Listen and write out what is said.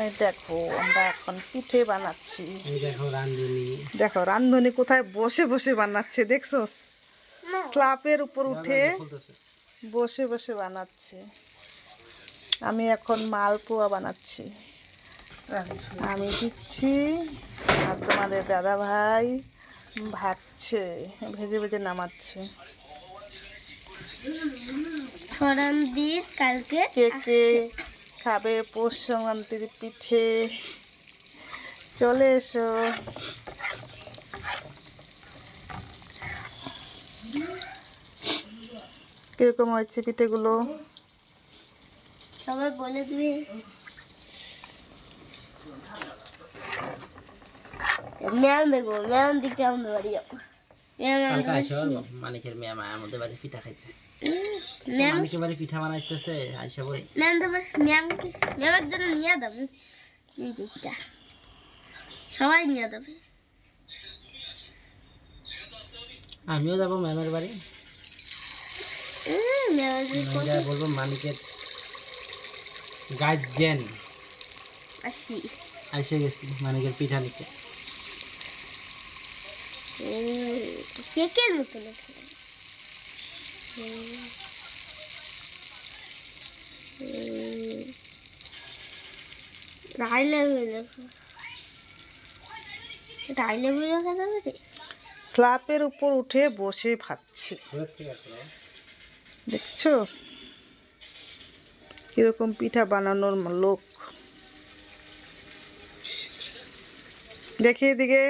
এই দেখো আমরা এখন পিঠে বানাচ্ছি। এই দেখো রান্ধুনি, দেখো রান্ধুনি কোথায় বসে বসে বানাচ্ছে, দেখছো? স্ল্যাবের উপর উঠে বসে বসে বানাচ্ছে। আমি এখন মালপোয়া বানাচ্ছি, আমি দিচ্ছি আর তোমাদের দাদা ভাই ভাজছে, ভেজে ভেজে নামাচ্ছে। কালকে কে কে খাবে পৌষ সংক্রান্তির পিঠে? চলে এসো। কিরকম হয়েছে পিঠেগুলো সবাই বলে দিবি। ম্যাম দেখো, ম্যাম দিকে আমাদের বাড়ি যাবো। মানিকের মেয়ে মায়ের মধ্যে বাড়ি পিঠা খাইতে, ম্যাম মানিকের বাড়ি পিঠা বানাইতেছে আইসা বই। ম্যাম দেবার ম্যামকে ম্যামের জন্য নিয়ে যাবো পিঠা, সবাই নিয়ে যাবে। আমিও যাবো ম্যামের বাড়ি, বলবো মানিকের গার্জেন আইসে গেছি মানিকের পিঠা নিতে। কেকের মতো স্ল্যাবের উপর উঠে বসে ভাজছি, দেখছো কিরকম পিঠা বানানোর লোক। দেখি এদিকে।